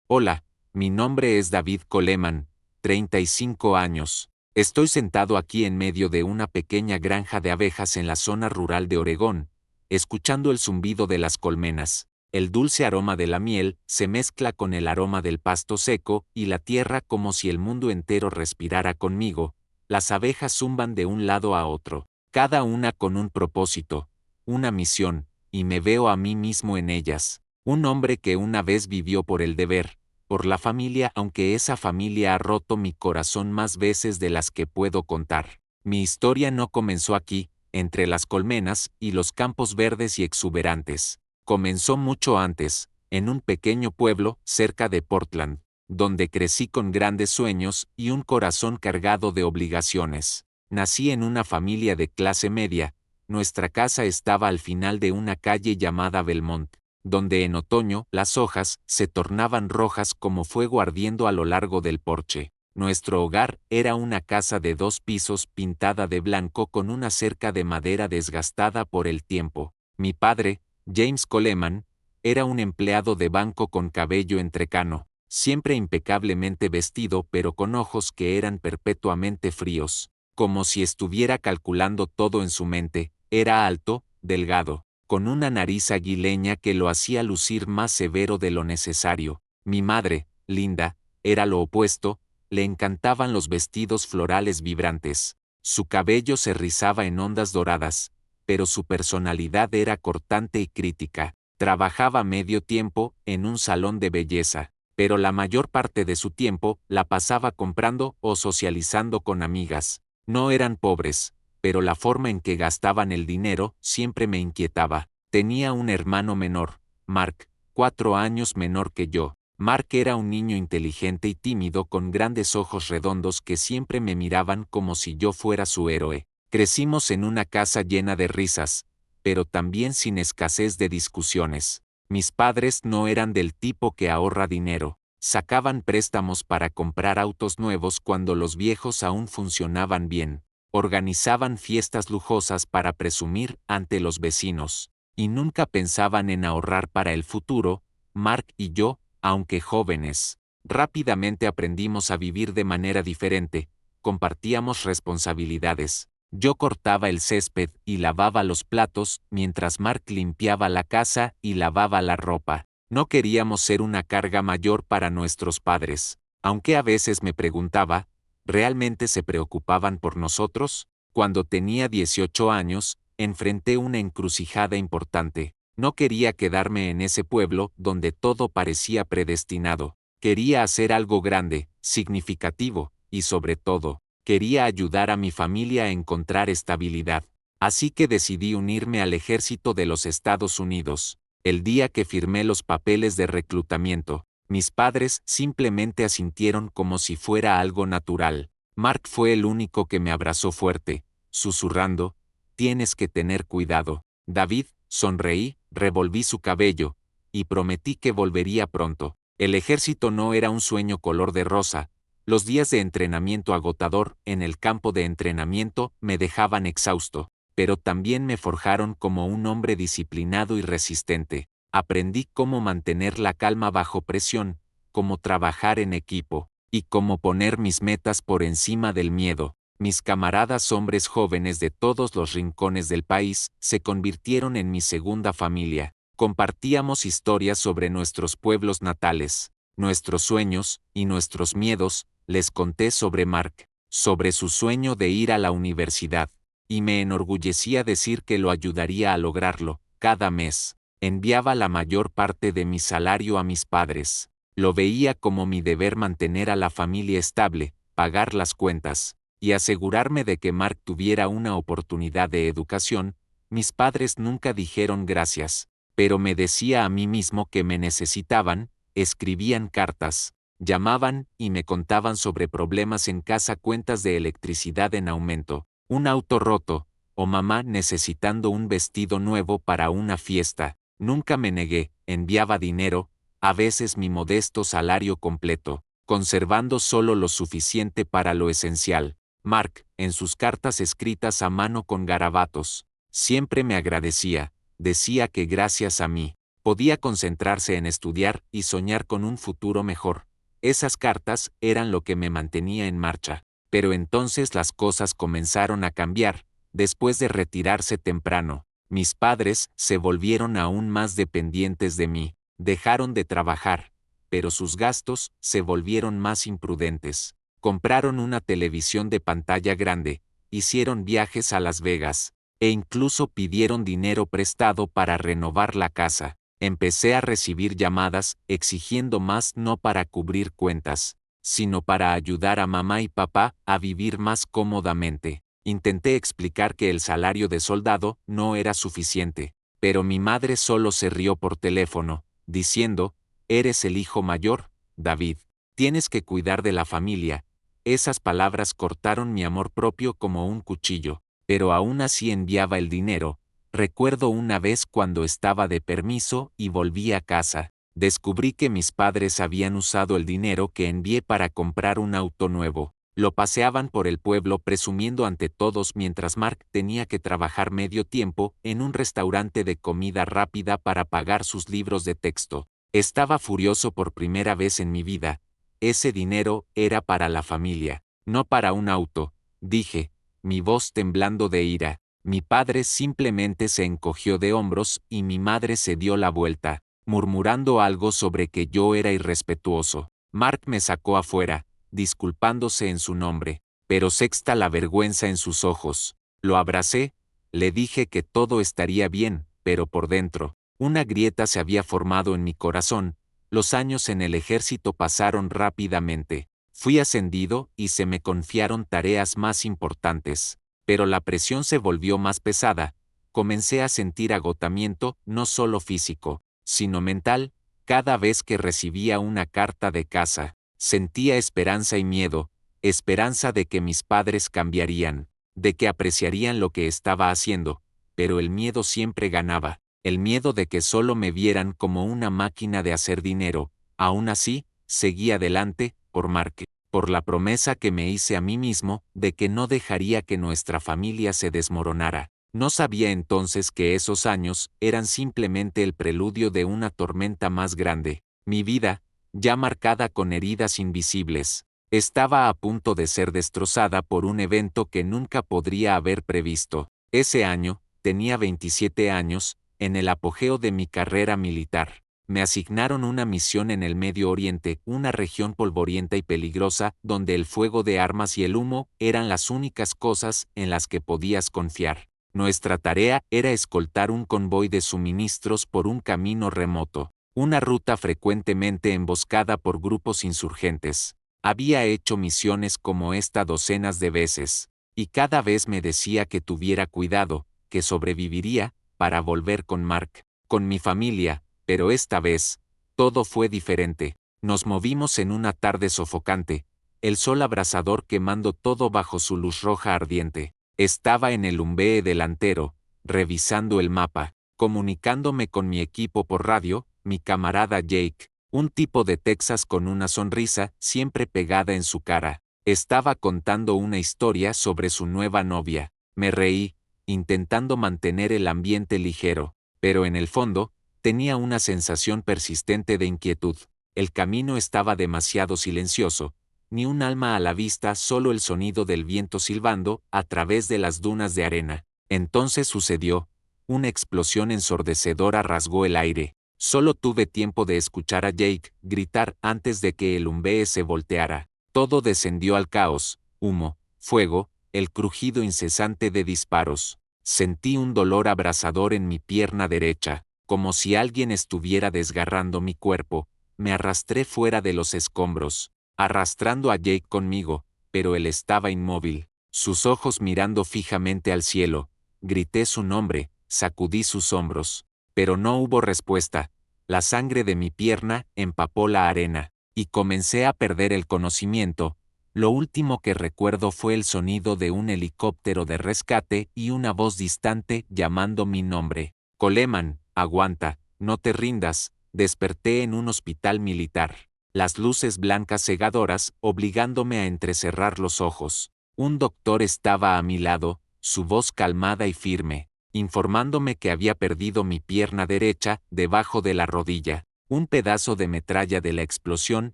Hola, mi nombre es David Coleman, 35 años. Estoy sentado aquí en medio de una pequeña granja de abejas en la zona rural de Oregón, escuchando el zumbido de las colmenas. El dulce aroma de la miel se mezcla con el aroma del pasto seco y la tierra como si el mundo entero respirara conmigo. Las abejas zumban de un lado a otro, cada una con un propósito, una misión, y me veo a mí mismo en ellas. Un hombre que una vez vivió por el deber, por la familia, aunque esa familia ha roto mi corazón más veces de las que puedo contar. Mi historia no comenzó aquí, entre las colmenas y los campos verdes y exuberantes. Comenzó mucho antes, en un pequeño pueblo cerca de Portland, donde crecí con grandes sueños y un corazón cargado de obligaciones. Nací en una familia de clase media. Nuestra casa estaba al final de una calle llamada Belmont, donde en otoño las hojas se tornaban rojas como fuego ardiendo a lo largo del porche. Nuestro hogar era una casa de 2 pisos pintada de blanco con una cerca de madera desgastada por el tiempo. Mi padre, James Coleman, era un empleado de banco con cabello entrecano, siempre impecablemente vestido pero con ojos que eran perpetuamente fríos, como si estuviera calculando todo en su mente. Era alto, delgado, con una nariz aguileña que lo hacía lucir más severo de lo necesario. Mi madre, Linda, era lo opuesto, le encantaban los vestidos florales vibrantes. Su cabello se rizaba en ondas doradas, pero su personalidad era cortante y crítica. Trabajaba medio tiempo en un salón de belleza, pero la mayor parte de su tiempo la pasaba comprando o socializando con amigas. No eran pobres, pero la forma en que gastaban el dinero siempre me inquietaba. Tenía un hermano menor, Mark, 4 años menor que yo. Mark era un niño inteligente y tímido con grandes ojos redondos que siempre me miraban como si yo fuera su héroe. Crecimos en una casa llena de risas, pero también sin escasez de discusiones. Mis padres no eran del tipo que ahorra dinero. Sacaban préstamos para comprar autos nuevos cuando los viejos aún funcionaban bien. Organizaban fiestas lujosas para presumir ante los vecinos, y nunca pensaban en ahorrar para el futuro. Mark y yo, aunque jóvenes, rápidamente aprendimos a vivir de manera diferente. Compartíamos responsabilidades. Yo cortaba el césped y lavaba los platos, mientras Mark limpiaba la casa y lavaba la ropa. No queríamos ser una carga mayor para nuestros padres, aunque a veces me preguntaba, ¿realmente se preocupaban por nosotros? Cuando tenía 18 años, enfrenté una encrucijada importante. No quería quedarme en ese pueblo donde todo parecía predestinado. Quería hacer algo grande, significativo, y sobre todo, quería ayudar a mi familia a encontrar estabilidad. Así que decidí unirme al ejército de los Estados Unidos. El día que firmé los papeles de reclutamiento, mis padres simplemente asintieron como si fuera algo natural. Mark fue el único que me abrazó fuerte, susurrando, «Tienes que tener cuidado». David, sonreí, revolví su cabello, y prometí que volvería pronto. El ejército no era un sueño color de rosa. Los días de entrenamiento agotador en el campo de entrenamiento me dejaban exhausto, pero también me forjaron como un hombre disciplinado y resistente. Aprendí cómo mantener la calma bajo presión, cómo trabajar en equipo, y cómo poner mis metas por encima del miedo. Mis camaradas hombres jóvenes de todos los rincones del país se convirtieron en mi segunda familia. Compartíamos historias sobre nuestros pueblos natales, nuestros sueños y nuestros miedos. Les conté sobre Mark, sobre su sueño de ir a la universidad, y me enorgullecía decir que lo ayudaría a lograrlo. Cada mes, enviaba la mayor parte de mi salario a mis padres. Lo veía como mi deber mantener a la familia estable, pagar las cuentas, y asegurarme de que Mark tuviera una oportunidad de educación. Mis padres nunca dijeron gracias, pero me decía a mí mismo que me necesitaban. Escribían cartas, llamaban y me contaban sobre problemas en casa, cuentas de electricidad en aumento, un auto roto, o mamá necesitando un vestido nuevo para una fiesta. Nunca me negué, enviaba dinero, a veces mi modesto salario completo, conservando solo lo suficiente para lo esencial. Mark, en sus cartas escritas a mano con garabatos, siempre me agradecía. Decía que gracias a mí Podía concentrarse en estudiar y soñar con un futuro mejor. Esas cartas eran lo que me mantenía en marcha. Pero entonces las cosas comenzaron a cambiar. Después de retirarse temprano, mis padres se volvieron aún más dependientes de mí. Dejaron de trabajar, pero sus gastos se volvieron más imprudentes. Compraron una televisión de pantalla grande, hicieron viajes a Las Vegas, e incluso pidieron dinero prestado para renovar la casa. Empecé a recibir llamadas exigiendo más, no para cubrir cuentas, sino para ayudar a mamá y papá a vivir más cómodamente. Intenté explicar que el salario de soldado no era suficiente, pero mi madre solo se rió por teléfono, diciendo: «Eres el hijo mayor, David. Tienes que cuidar de la familia». Esas palabras cortaron mi amor propio como un cuchillo, pero aún así enviaba el dinero. Recuerdo una vez cuando estaba de permiso y volví a casa, descubrí que mis padres habían usado el dinero que envié para comprar un auto nuevo. Lo paseaban por el pueblo presumiendo ante todos mientras Mark tenía que trabajar medio tiempo en un restaurante de comida rápida para pagar sus libros de texto. Estaba furioso por primera vez en mi vida. Ese dinero era para la familia, no para un auto, dije, mi voz temblando de ira. Mi padre simplemente se encogió de hombros y mi madre se dio la vuelta, murmurando algo sobre que yo era irrespetuoso. Mark me sacó afuera, disculpándose en su nombre, pero sexta la vergüenza en sus ojos. Lo abracé, le dije que todo estaría bien, pero por dentro, una grieta se había formado en mi corazón. Los años en el ejército pasaron rápidamente. Fui ascendido y se me confiaron tareas más importantes. Pero la presión se volvió más pesada. Comencé a sentir agotamiento, no solo físico, sino mental. Cada vez que recibía una carta de casa, sentía esperanza y miedo, esperanza de que mis padres cambiarían, de que apreciarían lo que estaba haciendo, pero el miedo siempre ganaba, el miedo de que solo me vieran como una máquina de hacer dinero. Aún así, seguí adelante, por Mark, por la promesa que me hice a mí mismo de que no dejaría que nuestra familia se desmoronara. No sabía entonces que esos años eran simplemente el preludio de una tormenta más grande. Mi vida, ya marcada con heridas invisibles, estaba a punto de ser destrozada por un evento que nunca podría haber previsto. Ese año, tenía 27 años, en el apogeo de mi carrera militar. Me asignaron una misión en el Medio Oriente, una región polvorienta y peligrosa, donde el fuego de armas y el humo eran las únicas cosas en las que podías confiar. Nuestra tarea era escoltar un convoy de suministros por un camino remoto, una ruta frecuentemente emboscada por grupos insurgentes. Había hecho misiones como esta docenas de veces, y cada vez me decía que tuviera cuidado, que sobreviviría, para volver con Mark, con mi familia. Pero esta vez, todo fue diferente. Nos movimos en una tarde sofocante, el sol abrasador quemando todo bajo su luz roja ardiente. Estaba en el umbee delantero, revisando el mapa, comunicándome con mi equipo por radio, mi camarada Jake, un tipo de Texas con una sonrisa siempre pegada en su cara. Estaba contando una historia sobre su nueva novia. Me reí, intentando mantener el ambiente ligero, pero en el fondo, tenía una sensación persistente de inquietud. El camino estaba demasiado silencioso, ni un alma a la vista, solo el sonido del viento silbando a través de las dunas de arena. Entonces sucedió. Una explosión ensordecedora rasgó el aire. Solo tuve tiempo de escuchar a Jake gritar antes de que el umbee se volteara. Todo descendió al caos, humo, fuego, el crujido incesante de disparos. Sentí un dolor abrasador en mi pierna derecha, como si alguien estuviera desgarrando mi cuerpo. Me arrastré fuera de los escombros, arrastrando a Jake conmigo, pero él estaba inmóvil, sus ojos mirando fijamente al cielo. Grité su nombre, sacudí sus hombros, pero no hubo respuesta. La sangre de mi pierna empapó la arena, y comencé a perder el conocimiento. Lo último que recuerdo fue el sonido de un helicóptero de rescate y una voz distante llamando mi nombre. Coleman, aguanta, no te rindas. Desperté en un hospital militar. Las luces blancas cegadoras obligándome a entrecerrar los ojos. Un doctor estaba a mi lado, su voz calmada y firme. informándome que había perdido mi pierna derecha debajo de la rodilla. Un pedazo de metralla de la explosión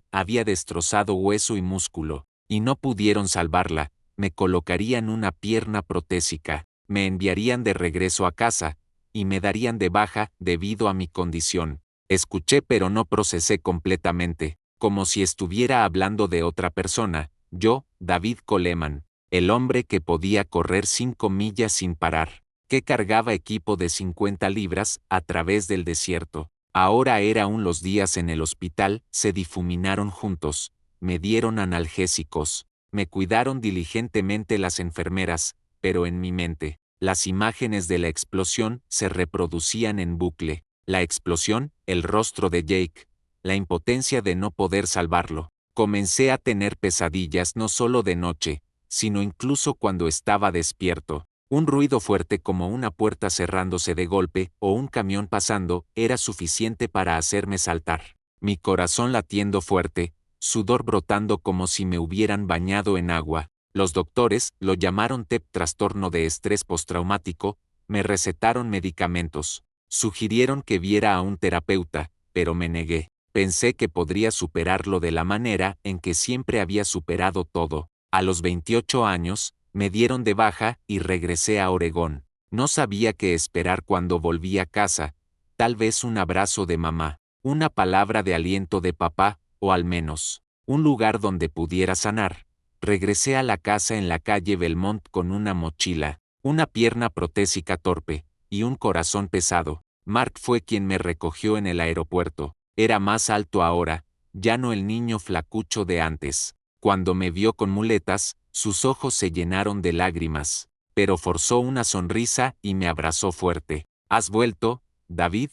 había destrozado hueso y músculo, y no pudieron salvarla. Me colocarían una pierna protésica, me enviarían de regreso a casa, y me darían de baja debido a mi condición. Escuché pero no procesé completamente, como si estuviera hablando de otra persona. Yo, David Coleman, el hombre que podía correr 5 millas sin parar, que cargaba equipo de 50 libras a través del desierto. Ahora era los días en el hospital, se difuminaron juntos, me dieron analgésicos, me cuidaron diligentemente las enfermeras, pero en mi mente, las imágenes de la explosión se reproducían en bucle. La explosión, el rostro de Jake, la impotencia de no poder salvarlo. Comencé a tener pesadillas no solo de noche, sino incluso cuando estaba despierto. Un ruido fuerte como una puerta cerrándose de golpe o un camión pasando era suficiente para hacerme saltar. Mi corazón latiendo fuerte, sudor brotando como si me hubieran bañado en agua. Los doctores lo llamaron TEP, trastorno de estrés postraumático, me recetaron medicamentos. Sugirieron que viera a un terapeuta, pero me negué. Pensé que podría superarlo de la manera en que siempre había superado todo. A los 28 años, me dieron de baja y regresé a Oregón. No sabía qué esperar cuando volví a casa, tal vez un abrazo de mamá, una palabra de aliento de papá, o al menos, un lugar donde pudiera sanar. Regresé a la casa en la calle Belmont con una mochila, una pierna protésica torpe, y un corazón pesado. Mark fue quien me recogió en el aeropuerto. Era más alto ahora, ya no el niño flacucho de antes. Cuando me vio con muletas, sus ojos se llenaron de lágrimas, pero forzó una sonrisa y me abrazó fuerte. ¿Has vuelto, David?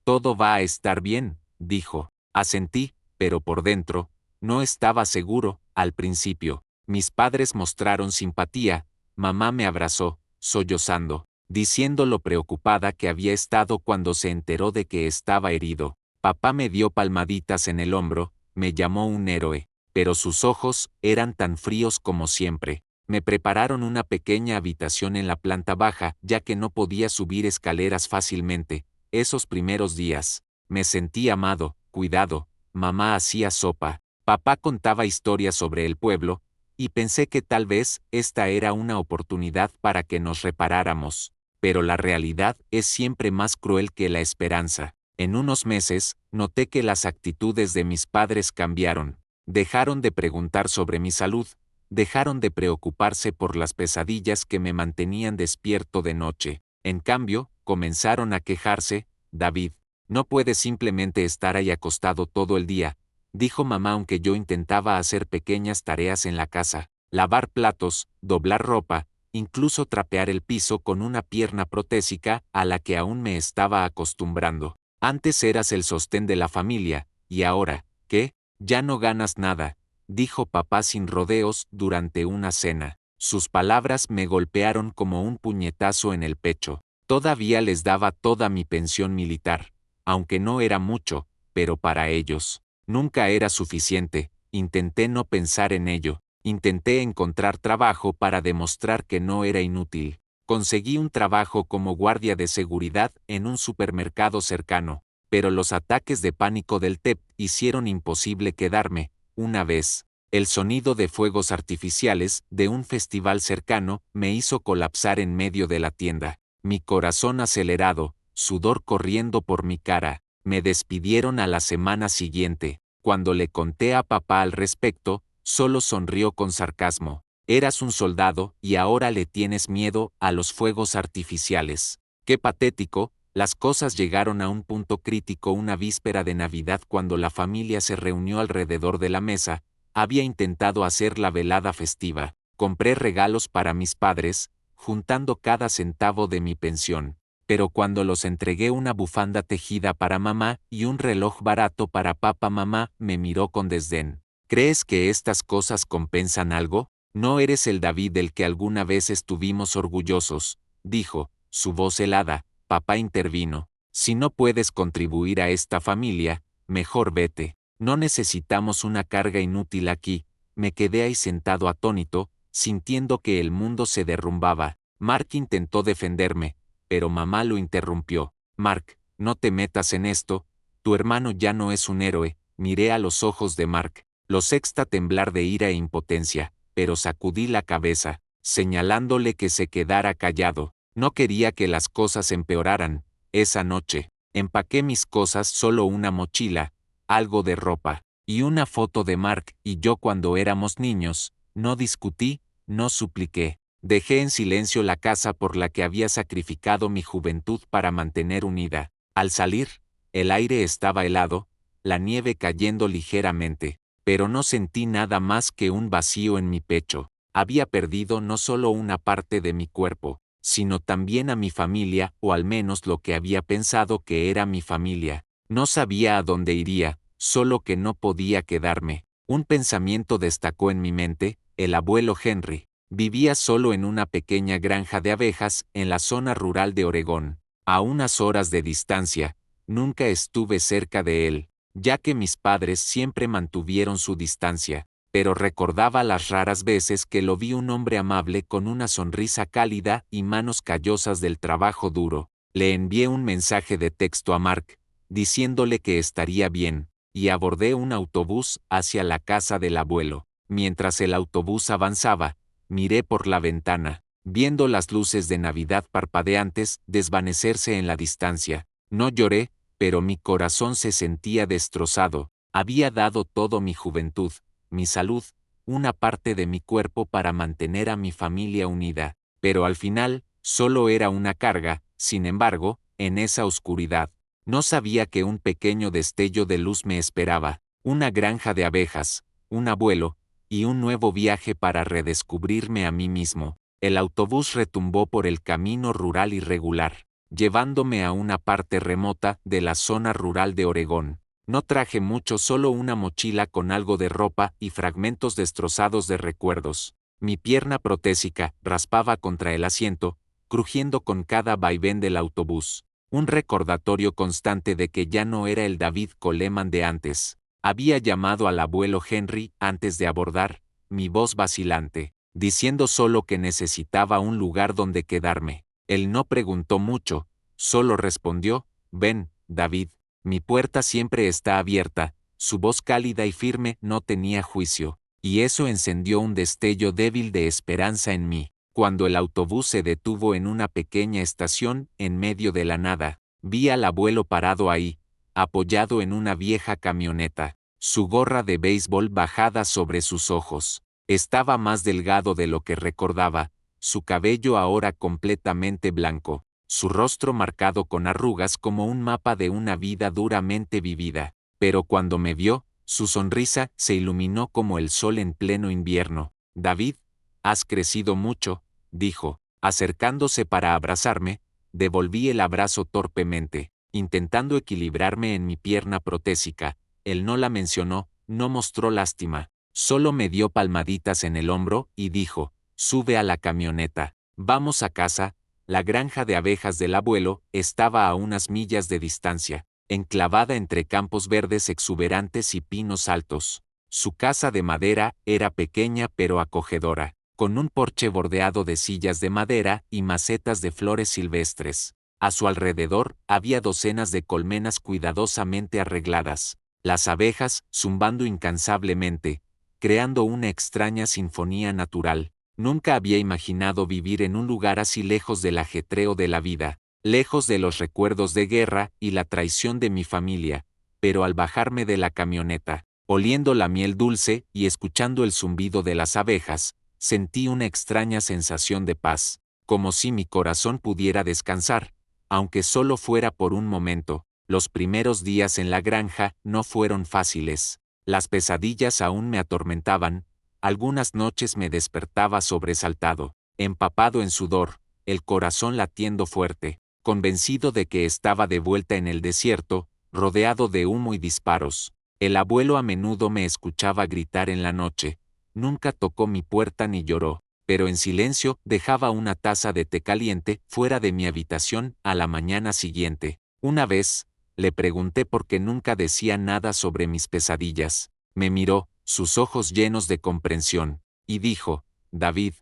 Todo va a estar bien, dijo. Asentí, pero por dentro, no estaba seguro. Al principio, mis padres mostraron simpatía, mamá me abrazó, sollozando, diciendo lo preocupada que había estado cuando se enteró de que estaba herido. Papá me dio palmaditas en el hombro, me llamó un héroe, pero sus ojos eran tan fríos como siempre. Me prepararon una pequeña habitación en la planta baja, ya que no podía subir escaleras fácilmente. Esos primeros días, me sentí amado, cuidado. Mamá hacía sopa, papá contaba historias sobre el pueblo, y pensé que tal vez esta era una oportunidad para que nos reparáramos. Pero la realidad es siempre más cruel que la esperanza. En unos meses, noté que las actitudes de mis padres cambiaron. Dejaron de preguntar sobre mi salud, dejaron de preocuparse por las pesadillas que me mantenían despierto de noche. En cambio, comenzaron a quejarse. David, no puedes simplemente estar ahí acostado todo el día, dijo mamá, aunque yo intentaba hacer pequeñas tareas en la casa, lavar platos, doblar ropa, incluso trapear el piso con una pierna protésica a la que aún me estaba acostumbrando. Antes eras el sostén de la familia, y ahora, ¿qué? Ya no ganas nada, dijo papá sin rodeos durante una cena. Sus palabras me golpearon como un puñetazo en el pecho. Todavía les daba toda mi pensión militar, aunque no era mucho, pero para ellos, nunca era suficiente. Intenté no pensar en ello, intenté encontrar trabajo para demostrar que no era inútil. Conseguí un trabajo como guardia de seguridad en un supermercado cercano, pero los ataques de pánico del TEP hicieron imposible quedarme. Una vez, el sonido de fuegos artificiales de un festival cercano me hizo colapsar en medio de la tienda. Mi corazón acelerado, sudor corriendo por mi cara. Me despidieron a la semana siguiente. Cuando le conté a papá al respecto, solo sonrió con sarcasmo. Eras un soldado y ahora le tienes miedo a los fuegos artificiales. Qué patético. Las cosas llegaron a un punto crítico una víspera de Navidad cuando la familia se reunió alrededor de la mesa. Había intentado hacer la velada festiva. Compré regalos para mis padres, juntando cada centavo de mi pensión. Pero cuando los entregué una bufanda tejida para mamá y un reloj barato para papá, mamá me miró con desdén. ¿Crees que estas cosas compensan algo? No eres el David del que alguna vez estuvimos orgullosos, dijo, su voz helada. Papá intervino. Si no puedes contribuir a esta familia, mejor vete. No necesitamos una carga inútil aquí. Me quedé ahí sentado atónito, sintiendo que el mundo se derrumbaba. Mark intentó defenderme, pero mamá lo interrumpió. Mark, no te metas en esto, tu hermano ya no es un héroe. Miré a los ojos de Mark, lo sexta temblar de ira e impotencia, pero sacudí la cabeza, señalándole que se quedara callado. No quería que las cosas empeoraran. Esa noche, empaqué mis cosas, solo una mochila, algo de ropa, y una foto de Mark y yo cuando éramos niños. No discutí, no supliqué. Dejé en silencio la casa por la que había sacrificado mi juventud para mantener unida. Al salir, el aire estaba helado, la nieve cayendo ligeramente, pero no sentí nada más que un vacío en mi pecho. Había perdido no solo una parte de mi cuerpo, sino también a mi familia, o al menos lo que había pensado que era mi familia. No sabía a dónde iría, solo que no podía quedarme. Un pensamiento destacó en mi mente: el abuelo Henry. Vivía solo en una pequeña granja de abejas en la zona rural de Oregón, a unas horas de distancia. Nunca estuve cerca de él, ya que mis padres siempre mantuvieron su distancia, pero recordaba las raras veces que lo vi, un hombre amable con una sonrisa cálida y manos callosas del trabajo duro. Le envié un mensaje de texto a Mark, diciéndole que estaría bien, y abordé un autobús hacia la casa del abuelo. Mientras el autobús avanzaba, miré por la ventana, viendo las luces de Navidad parpadeantes desvanecerse en la distancia. No lloré, pero mi corazón se sentía destrozado. Había dado todo: mi juventud, mi salud, una parte de mi cuerpo para mantener a mi familia unida. Pero al final, solo era una carga. Sin embargo, en esa oscuridad, no sabía que un pequeño destello de luz me esperaba: una granja de abejas, un abuelo, y un nuevo viaje para redescubrirme a mí mismo. El autobús retumbó por el camino rural irregular, llevándome a una parte remota de la zona rural de Oregón. No traje mucho, solo una mochila con algo de ropa y fragmentos destrozados de recuerdos. Mi pierna protésica raspaba contra el asiento, crujiendo con cada vaivén del autobús. Un recordatorio constante de que ya no era el David Coleman de antes. Había llamado al abuelo Henry antes de abordar, mi voz vacilante, diciendo solo que necesitaba un lugar donde quedarme. Él no preguntó mucho, solo respondió: ven, David, mi puerta siempre está abierta. Su voz cálida y firme no tenía juicio, y eso encendió un destello débil de esperanza en mí. Cuando el autobús se detuvo en una pequeña estación en medio de la nada, vi al abuelo parado ahí, apoyado en una vieja camioneta, su gorra de béisbol bajada sobre sus ojos. Estaba más delgado de lo que recordaba, su cabello ahora completamente blanco, su rostro marcado con arrugas como un mapa de una vida duramente vivida. Pero cuando me vio, su sonrisa se iluminó como el sol en pleno invierno. David, has crecido mucho, dijo, acercándose para abrazarme. Devolví el abrazo torpemente, intentando equilibrarme en mi pierna protésica. Él no la mencionó, no mostró lástima, solo me dio palmaditas en el hombro y dijo: sube a la camioneta, vamos a casa. La granja de abejas del abuelo estaba a unas millas de distancia, enclavada entre campos verdes exuberantes y pinos altos. Su casa de madera era pequeña pero acogedora, con un porche bordeado de sillas de madera y macetas de flores silvestres. A su alrededor había docenas de colmenas cuidadosamente arregladas, las abejas zumbando incansablemente, creando una extraña sinfonía natural. Nunca había imaginado vivir en un lugar así, lejos del ajetreo de la vida, lejos de los recuerdos de guerra y la traición de mi familia. Pero al bajarme de la camioneta, oliendo la miel dulce y escuchando el zumbido de las abejas, sentí una extraña sensación de paz, como si mi corazón pudiera descansar, aunque solo fuera por un momento. Los primeros días en la granja no fueron fáciles. Las pesadillas aún me atormentaban. Algunas noches me despertaba sobresaltado, empapado en sudor, el corazón latiendo fuerte, convencido de que estaba de vuelta en el desierto, rodeado de humo y disparos. El abuelo a menudo me escuchaba gritar en la noche. Nunca tocó mi puerta ni lloró, pero en silencio dejaba una taza de té caliente fuera de mi habitación a la mañana siguiente. Una vez, le pregunté por qué nunca decía nada sobre mis pesadillas. Me miró, sus ojos llenos de comprensión, y dijo: David,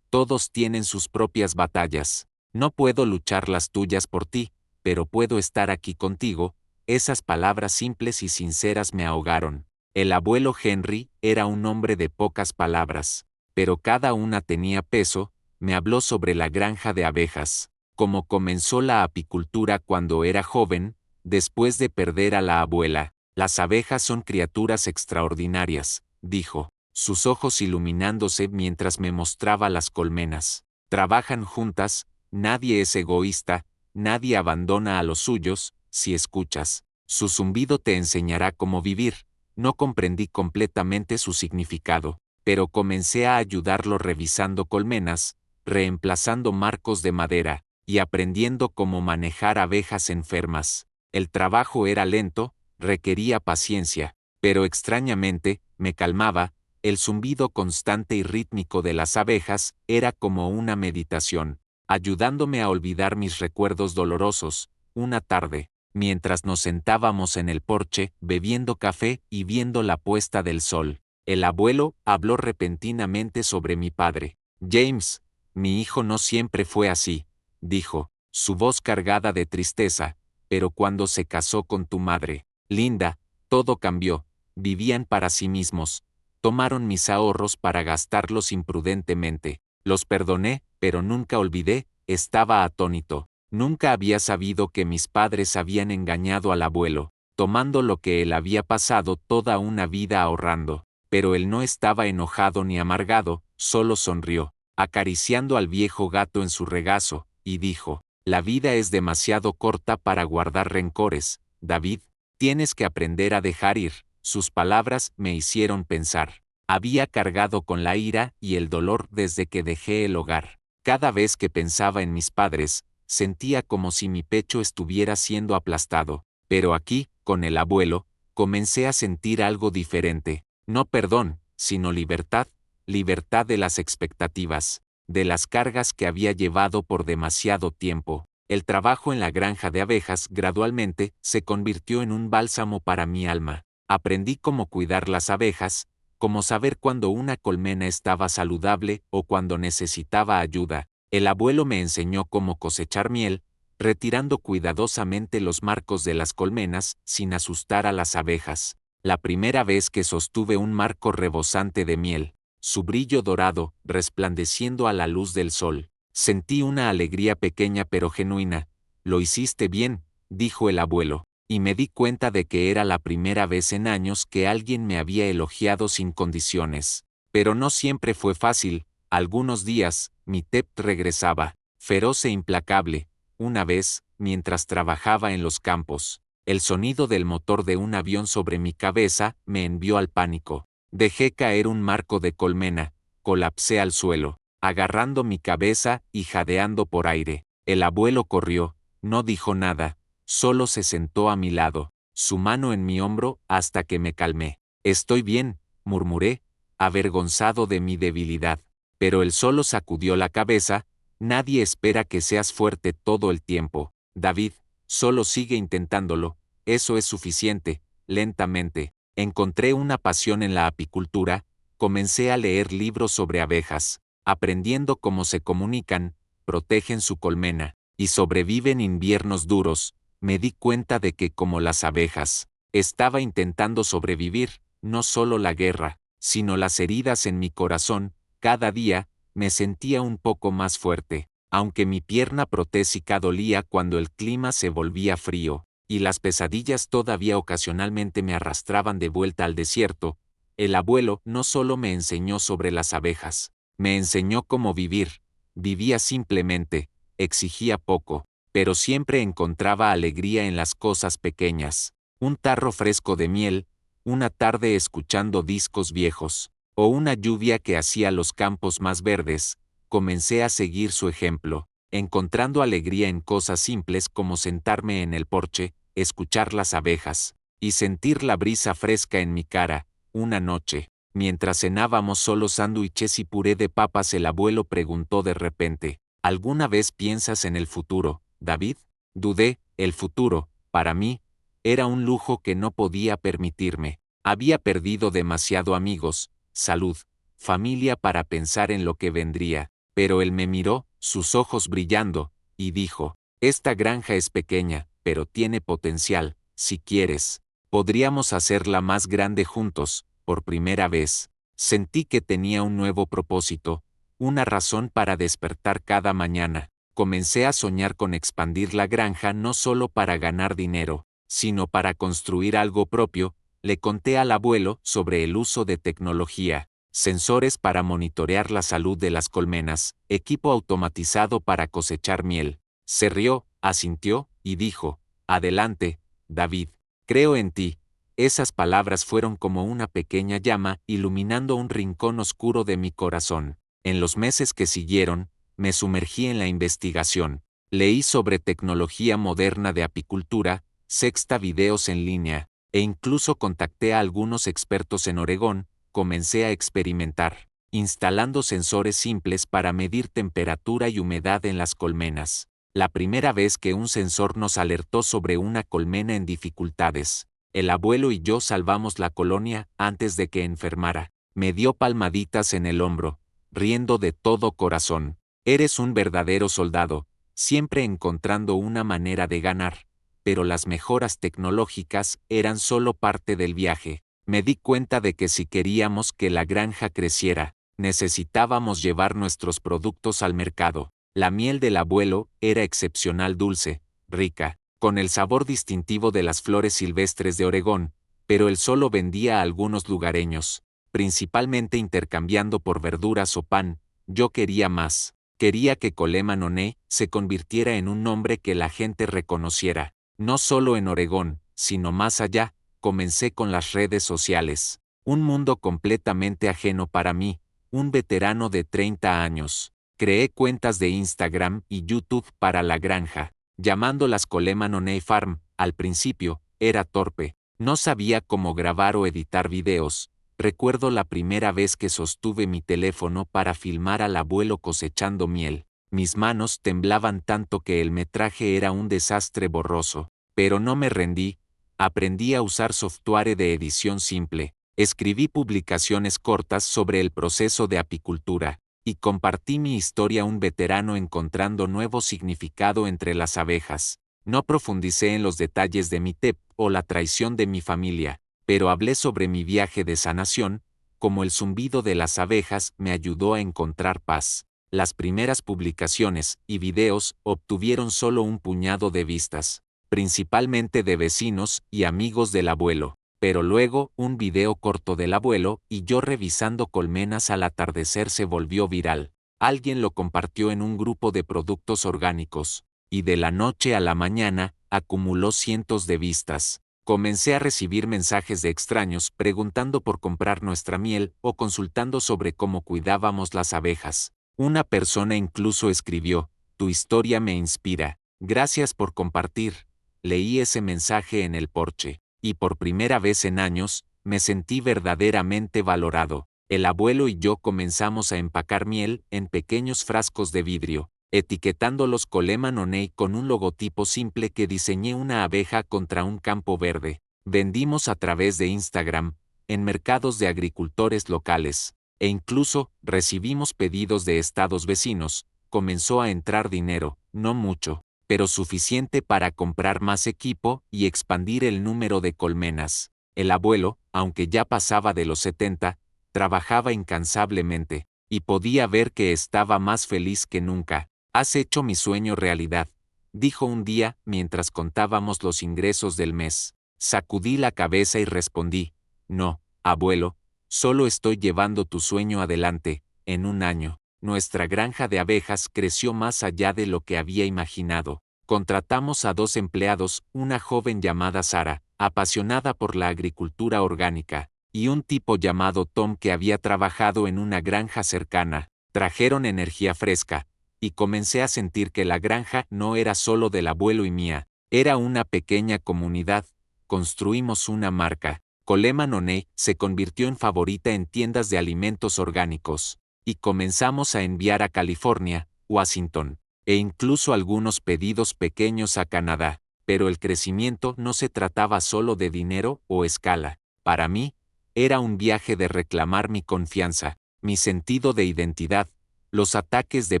todos tienen sus propias batallas. No puedo luchar las tuyas por ti, pero puedo estar aquí contigo. Esas palabras simples y sinceras me ahogaron. El abuelo Henry era un hombre de pocas palabras, pero cada una tenía peso. Me habló sobre la granja de abejas, cómo comenzó la apicultura cuando era joven, después de perder a la abuela. Las abejas son criaturas extraordinarias, dijo, sus ojos iluminándose mientras me mostraba las colmenas. Trabajan juntas, nadie es egoísta, nadie abandona a los suyos. Si escuchas su zumbido te enseñará cómo vivir. No comprendí completamente su significado, pero comencé a ayudarlo revisando colmenas, reemplazando marcos de madera, y aprendiendo cómo manejar abejas enfermas. El trabajo era lento, requería paciencia, pero extrañamente, me calmaba. El zumbido constante y rítmico de las abejas era como una meditación, ayudándome a olvidar mis recuerdos dolorosos. Una tarde, mientras nos sentábamos en el porche, bebiendo café y viendo la puesta del sol, el abuelo habló repentinamente sobre mi padre. James, mi hijo no siempre fue así, dijo, su voz cargada de tristeza, pero cuando se casó con tu madre, Linda, todo cambió. Vivían para sí mismos. Tomaron mis ahorros para gastarlos imprudentemente. Los perdoné, pero nunca olvidé. Estaba atónito. Nunca había sabido que mis padres habían engañado al abuelo, tomando lo que él había pasado toda una vida ahorrando. Pero él no estaba enojado ni amargado, solo sonrió, acariciando al viejo gato en su regazo, y dijo, la vida es demasiado corta para guardar rencores, David, tienes que aprender a dejar ir. Sus palabras me hicieron pensar. Había cargado con la ira y el dolor desde que dejé el hogar. Cada vez que pensaba en mis padres, sentía como si mi pecho estuviera siendo aplastado. Pero aquí, con el abuelo, comencé a sentir algo diferente. No perdón, sino libertad. Libertad de las expectativas, de las cargas que había llevado por demasiado tiempo. El trabajo en la granja de abejas gradualmente se convirtió en un bálsamo para mi alma. Aprendí cómo cuidar las abejas, cómo saber cuando una colmena estaba saludable o cuando necesitaba ayuda. El abuelo me enseñó cómo cosechar miel, retirando cuidadosamente los marcos de las colmenas sin asustar a las abejas. La primera vez que sostuve un marco rebosante de miel, su brillo dorado, resplandeciendo a la luz del sol, sentí una alegría pequeña pero genuina. Lo hiciste bien, dijo el abuelo, y me di cuenta de que era la primera vez en años que alguien me había elogiado sin condiciones. Pero no siempre fue fácil. Algunos días, mi Tep regresaba, feroz e implacable. Una vez, mientras trabajaba en los campos, el sonido del motor de un avión sobre mi cabeza me envió al pánico. Dejé caer un marco de colmena, colapsé al suelo, agarrando mi cabeza y jadeando por aire. El abuelo corrió, no dijo nada, solo se sentó a mi lado, su mano en mi hombro hasta que me calmé. Estoy bien, murmuré, avergonzado de mi debilidad. Pero él solo sacudió la cabeza. Nadie espera que seas fuerte todo el tiempo, David, solo sigue intentándolo, eso es suficiente. Lentamente, encontré una pasión en la apicultura, comencé a leer libros sobre abejas, aprendiendo cómo se comunican, protegen su colmena, y sobreviven inviernos duros. Me di cuenta de que, como las abejas, estaba intentando sobrevivir, no solo la guerra, sino las heridas en mi corazón. Cada día, me sentía un poco más fuerte, aunque mi pierna protésica dolía cuando el clima se volvía frío, y las pesadillas todavía ocasionalmente me arrastraban de vuelta al desierto. El abuelo no solo me enseñó sobre las abejas, me enseñó cómo vivir. Vivía simplemente, exigía poco, pero siempre encontraba alegría en las cosas pequeñas. Un tarro fresco de miel, una tarde escuchando discos viejos, o una lluvia que hacía los campos más verdes. Comencé a seguir su ejemplo, encontrando alegría en cosas simples como sentarme en el porche, escuchar las abejas, y sentir la brisa fresca en mi cara. Una noche, mientras cenábamos solo sándwiches y puré de papas, el abuelo preguntó de repente, ¿alguna vez piensas en el futuro, David? Dudé. El futuro, para mí, era un lujo que no podía permitirme. Había perdido demasiado amigos, salud, familia para pensar en lo que vendría. Pero él me miró, sus ojos brillando. y dijo, esta granja es pequeña, pero tiene potencial, si quieres. Podríamos hacerla más grande juntos. Por primera vez, sentí que tenía un nuevo propósito, una razón para despertar cada mañana. Comencé a soñar con expandir la granja no solo para ganar dinero, sino para construir algo propio. Le conté al abuelo sobre el uso de tecnología, sensores para monitorear la salud de las colmenas, equipo automatizado para cosechar miel. Se rió, asintió, y dijo, adelante, David, creo en ti. Esas palabras fueron como una pequeña llama iluminando un rincón oscuro de mi corazón. En los meses que siguieron, me sumergí en la investigación. Leí sobre tecnología moderna de apicultura, sexta videos en línea, e incluso contacté a algunos expertos en Oregón. Comencé a experimentar, instalando sensores simples para medir temperatura y humedad en las colmenas. La primera vez que un sensor nos alertó sobre una colmena en dificultades, el abuelo y yo salvamos la colonia antes de que enfermara. Me dio palmaditas en el hombro, riendo de todo corazón. Eres un verdadero soldado, siempre encontrando una manera de ganar. Pero las mejoras tecnológicas eran solo parte del viaje. Me di cuenta de que si queríamos que la granja creciera, necesitábamos llevar nuestros productos al mercado. La miel del abuelo era excepcional, dulce, rica, con el sabor distintivo de las flores silvestres de Oregón, pero él solo vendía a algunos lugareños, principalmente intercambiando por verduras o pan. Yo quería más. Quería que Coleman One se convirtiera en un nombre que la gente reconociera, no solo en Oregón, sino más allá. Comencé con las redes sociales, un mundo completamente ajeno para mí, un veterano de 30 años. Creé cuentas de Instagram y YouTube para la granja, llamándolas Coleman One Farm. Al principio, era torpe, no sabía cómo grabar o editar videos. Recuerdo la primera vez que sostuve mi teléfono para filmar al abuelo cosechando miel. Mis manos temblaban tanto que el metraje era un desastre borroso, pero no me rendí. Aprendí a usar software de edición simple, escribí publicaciones cortas sobre el proceso de apicultura, y compartí mi historia, un veterano encontrando nuevo significado entre las abejas. No profundicé en los detalles de mi TEP o la traición de mi familia, pero hablé sobre mi viaje de sanación. Como el zumbido de las abejas me ayudó a encontrar paz. Las primeras publicaciones y videos obtuvieron solo un puñado de vistas, principalmente de vecinos y amigos del abuelo, pero luego un video corto del abuelo y yo revisando colmenas al atardecer se volvió viral. Alguien lo compartió en un grupo de productos orgánicos, y de la noche a la mañana, acumuló cientos de vistas. Comencé a recibir mensajes de extraños preguntando por comprar nuestra miel o consultando sobre cómo cuidábamos las abejas. Una persona incluso escribió, tu historia me inspira, gracias por compartir. Leí ese mensaje en el porche, y por primera vez en años, me sentí verdaderamente valorado. El abuelo y yo comenzamos a empacar miel en pequeños frascos de vidrio, etiquetándolos Coleman One con un logotipo simple que diseñé, una abeja contra un campo verde. Vendimos a través de Instagram, en mercados de agricultores locales, e incluso recibimos pedidos de estados vecinos. Comenzó a entrar dinero, no mucho, pero suficiente para comprar más equipo y expandir el número de colmenas. El abuelo, aunque ya pasaba de los 70, trabajaba incansablemente, y podía ver que estaba más feliz que nunca. Has hecho mi sueño realidad, dijo un día mientras contábamos los ingresos del mes. Sacudí la cabeza y respondí, no, abuelo, solo estoy llevando tu sueño adelante. En un año, nuestra granja de abejas creció más allá de lo que había imaginado. Contratamos a 2 empleados, una joven llamada Sara, apasionada por la agricultura orgánica, y un tipo llamado Tom que había trabajado en una granja cercana. Trajeron energía fresca, y comencé a sentir que la granja no era solo del abuelo y mía, era una pequeña comunidad. Construimos una marca. Coleman One se convirtió en favorita en tiendas de alimentos orgánicos, y comenzamos a enviar a California, Washington, e incluso algunos pedidos pequeños a Canadá. Pero el crecimiento no se trataba solo de dinero o escala. Para mí, era un viaje de reclamar mi confianza, mi sentido de identidad. Los ataques de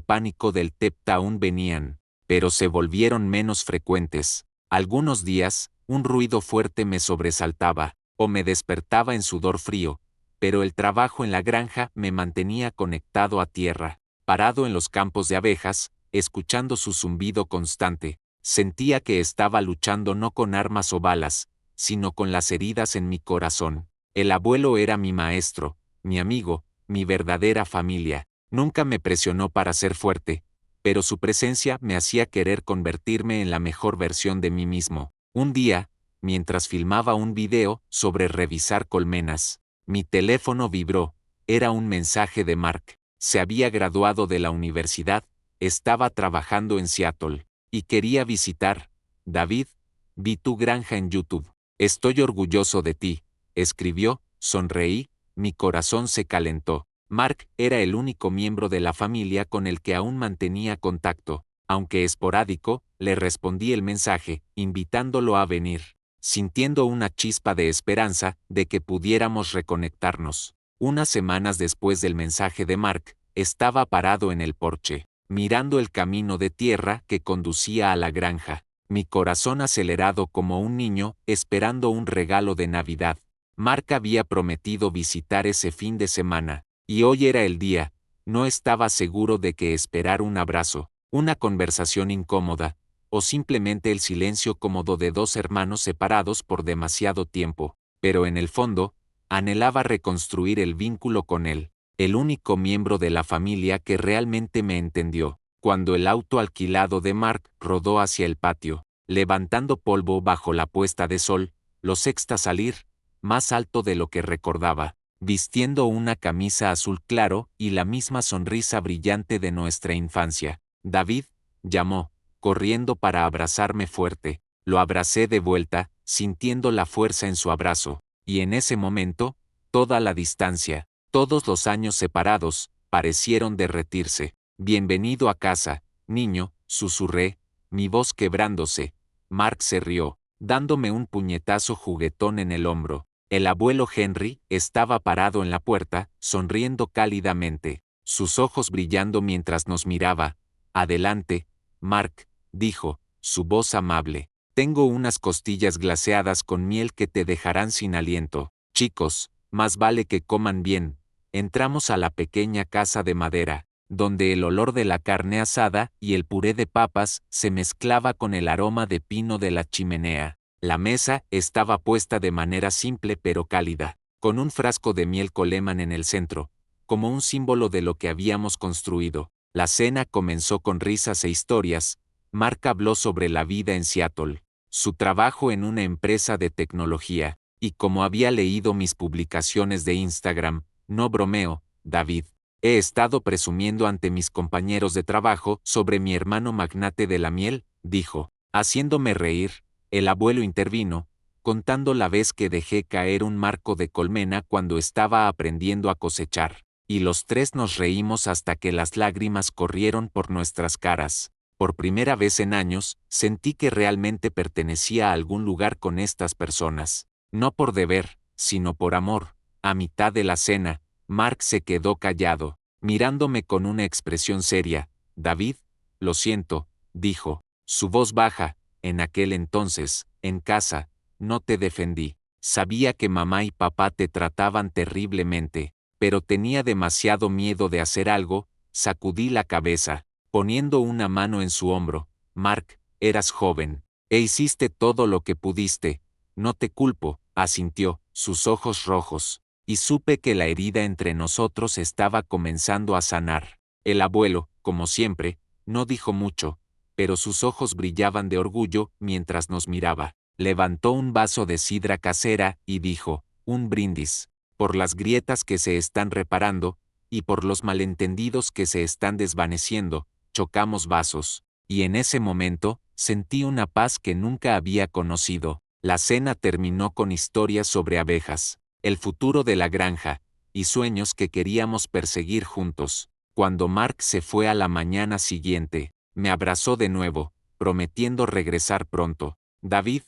pánico del TEP aún venían, pero se volvieron menos frecuentes. Algunos días, un ruido fuerte me sobresaltaba, o me despertaba en sudor frío, pero el trabajo en la granja me mantenía conectado a tierra. Parado en los campos de abejas, escuchando su zumbido constante, sentía que estaba luchando no con armas o balas, sino con las heridas en mi corazón. El abuelo era mi maestro, mi amigo, mi verdadera familia. Nunca me presionó para ser fuerte, pero su presencia me hacía querer convertirme en la mejor versión de mí mismo. Un día, mientras filmaba un video sobre revisar colmenas, mi teléfono vibró. Era un mensaje de Mark. Se había graduado de la universidad, estaba trabajando en Seattle, y quería visitar. David, vi tu granja en YouTube. Estoy orgulloso de ti, escribió. Sonreí, mi corazón se calentó. Mark era el único miembro de la familia con el que aún mantenía contacto. Aunque esporádico, le respondí el mensaje, invitándolo a venir, sintiendo una chispa de esperanza de que pudiéramos reconectarnos. Unas semanas después del mensaje de Mark, estaba parado en el porche, mirando el camino de tierra que conducía a la granja, mi corazón acelerado como un niño esperando un regalo de Navidad. Mark había prometido visitar ese fin de semana, y hoy era el día. No estaba seguro de que esperar un abrazo, una conversación incómoda, o simplemente el silencio cómodo de dos hermanos separados por demasiado tiempo, pero en el fondo, anhelaba reconstruir el vínculo con él, el único miembro de la familia que realmente me entendió. Cuando el auto alquilado de Mark rodó hacia el patio, levantando polvo bajo la puesta de sol, lo sexta salir, más alto de lo que recordaba, vistiendo una camisa azul claro y la misma sonrisa brillante de nuestra infancia. David, llamó, corriendo para abrazarme fuerte. Lo abracé de vuelta, sintiendo la fuerza en su abrazo, y en ese momento, toda la distancia, todos los años separados, parecieron derretirse. Bienvenido a casa, niño, susurré, mi voz quebrándose. Mark se rió, dándome un puñetazo juguetón en el hombro. El abuelo Henry estaba parado en la puerta, sonriendo cálidamente, sus ojos brillando mientras nos miraba. Adelante, Mark, dijo, su voz amable. Tengo unas costillas glaseadas con miel que te dejarán sin aliento. Chicos, más vale que coman bien. Entramos a la pequeña casa de madera, donde el olor de la carne asada y el puré de papas se mezclaba con el aroma de pino de la chimenea. La mesa estaba puesta de manera simple pero cálida, con un frasco de miel Coleman en el centro, como un símbolo de lo que habíamos construido. La cena comenzó con risas e historias. Mark habló sobre la vida en Seattle, su trabajo en una empresa de tecnología, y como había leído mis publicaciones de Instagram, no bromeo, David. He estado presumiendo ante mis compañeros de trabajo sobre mi hermano magnate de la miel, dijo, haciéndome reír. El abuelo intervino, contando la vez que dejé caer un marco de colmena cuando estaba aprendiendo a cosechar, y los tres nos reímos hasta que las lágrimas corrieron por nuestras caras. Por primera vez en años, sentí que realmente pertenecía a algún lugar con estas personas, no por deber, sino por amor. A mitad de la cena, Mark se quedó callado, mirándome con una expresión seria. David, lo siento, dijo, su voz baja. En aquel entonces, en casa, no te defendí. Sabía que mamá y papá te trataban terriblemente, pero tenía demasiado miedo de hacer algo. Sacudí la cabeza, poniendo una mano en su hombro. Mark, eras joven, e hiciste todo lo que pudiste. No te culpo, asintió, sus ojos rojos, y supe que la herida entre nosotros estaba comenzando a sanar. El abuelo, como siempre, no dijo mucho, pero sus ojos brillaban de orgullo mientras nos miraba. Levantó un vaso de sidra casera y dijo, un brindis, por las grietas que se están reparando, y por los malentendidos que se están desvaneciendo. Chocamos vasos, y en ese momento, sentí una paz que nunca había conocido. La cena terminó con historias sobre abejas, el futuro de la granja, y sueños que queríamos perseguir juntos. Cuando Mark se fue a la mañana siguiente, me abrazó de nuevo, prometiendo regresar pronto. David,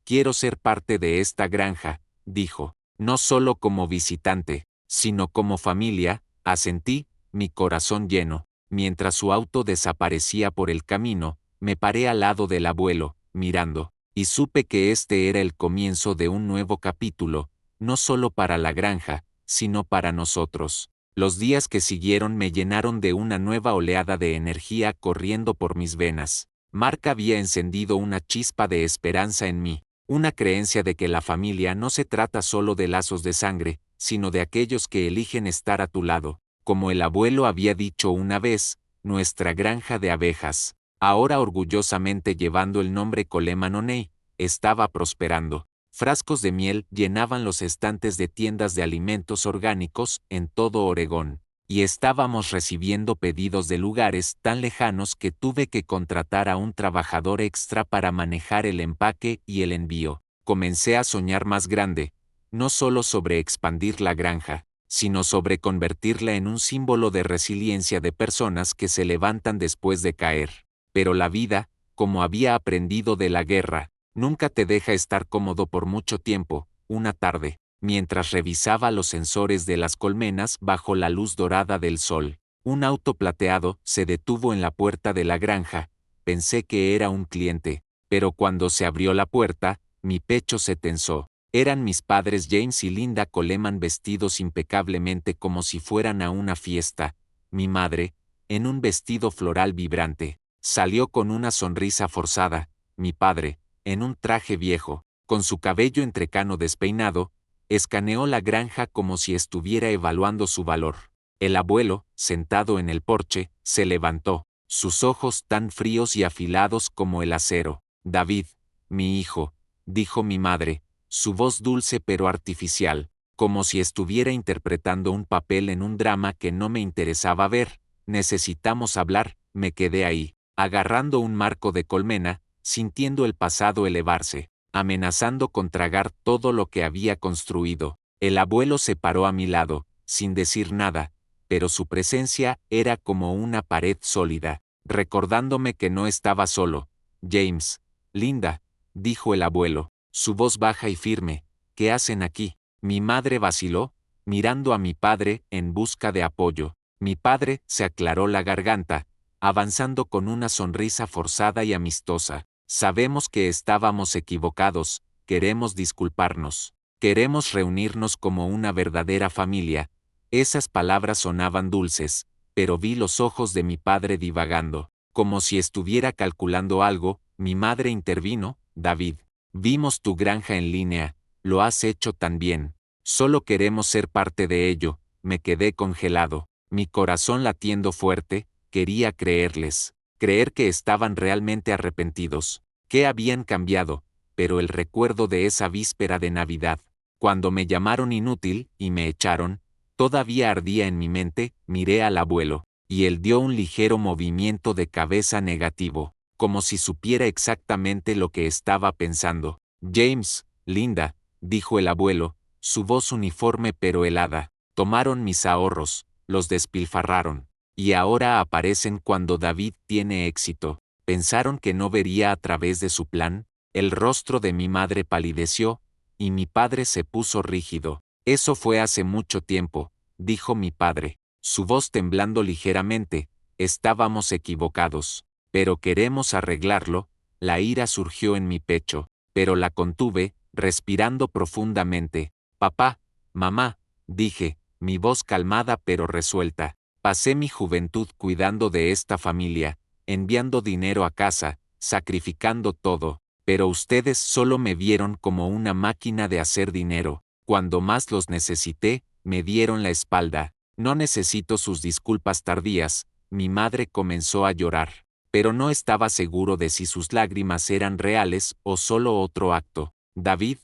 quiero ser parte de esta granja, dijo, no solo como visitante, sino como familia. Asentí, mi corazón lleno. Mientras su auto desaparecía por el camino, me paré al lado del abuelo, mirando, y supe que este era el comienzo de un nuevo capítulo, no solo para la granja, sino para nosotros. Los días que siguieron me llenaron de una nueva oleada de energía corriendo por mis venas. Mark había encendido una chispa de esperanza en mí, una creencia de que la familia no se trata solo de lazos de sangre, sino de aquellos que eligen estar a tu lado. Como el abuelo había dicho una vez, nuestra granja de abejas, ahora orgullosamente llevando el nombre Coleman O'Neill, estaba prosperando. Frascos de miel llenaban los estantes de tiendas de alimentos orgánicos en todo Oregón, y estábamos recibiendo pedidos de lugares tan lejanos que tuve que contratar a un trabajador extra para manejar el empaque y el envío. Comencé a soñar más grande, no solo sobre expandir la granja, sino sobre convertirla en un símbolo de resiliencia de personas que se levantan después de caer. Pero la vida, como había aprendido de la guerra, nunca te deja estar cómodo por mucho tiempo. Una tarde, mientras revisaba los sensores de las colmenas bajo la luz dorada del sol, un auto plateado se detuvo en la puerta de la granja. Pensé que era un cliente, pero cuando se abrió la puerta, mi pecho se tensó. Eran mis padres James y Linda Coleman vestidos impecablemente como si fueran a una fiesta. Mi madre, en un vestido floral vibrante, salió con una sonrisa forzada. Mi padre, en un traje viejo, con su cabello entrecano despeinado, escaneó la granja como si estuviera evaluando su valor. El abuelo, sentado en el porche, se levantó, sus ojos tan fríos y afilados como el acero. David, mi hijo, dijo mi madre, su voz dulce pero artificial, como si estuviera interpretando un papel en un drama que no me interesaba ver. Necesitamos hablar. Me quedé ahí, agarrando un marco de colmena, sintiendo el pasado elevarse, amenazando con tragar todo lo que había construido. El abuelo se paró a mi lado, sin decir nada, pero su presencia era como una pared sólida, recordándome que no estaba solo. James, Linda, dijo el abuelo, su voz baja y firme, ¿qué hacen aquí? Mi madre vaciló, mirando a mi padre en busca de apoyo. Mi padre se aclaró la garganta, avanzando con una sonrisa forzada y amistosa. Sabemos que estábamos equivocados, queremos disculparnos, queremos reunirnos como una verdadera familia. Esas palabras sonaban dulces, pero vi los ojos de mi padre divagando, como si estuviera calculando algo. Mi madre intervino, David, vimos tu granja en línea, lo has hecho tan bien, solo queremos ser parte de ello. Me quedé congelado, mi corazón latiendo fuerte. Quería creerles, creer que estaban realmente arrepentidos, que habían cambiado, pero el recuerdo de esa víspera de Navidad, cuando me llamaron inútil y me echaron, todavía ardía en mi mente. Miré al abuelo, y él dio un ligero movimiento de cabeza negativo, como si supiera exactamente lo que estaba pensando. James, Linda, dijo el abuelo, su voz uniforme pero helada, tomaron mis ahorros, los despilfarraron. Y ahora aparecen cuando David tiene éxito. ¿Pensaron que no vería a través de su plan? El rostro de mi madre palideció, y mi padre se puso rígido. Eso fue hace mucho tiempo, dijo mi padre, su voz temblando ligeramente. Estábamos equivocados, pero queremos arreglarlo. La ira surgió en mi pecho, pero la contuve, respirando profundamente. Papá, mamá, dije, mi voz calmada pero resuelta. Pasé mi juventud cuidando de esta familia, enviando dinero a casa, sacrificando todo, pero ustedes solo me vieron como una máquina de hacer dinero. Cuando más los necesité, me dieron la espalda. No necesito sus disculpas tardías. Mi madre comenzó a llorar, pero no estaba seguro de si sus lágrimas eran reales o solo otro acto. David,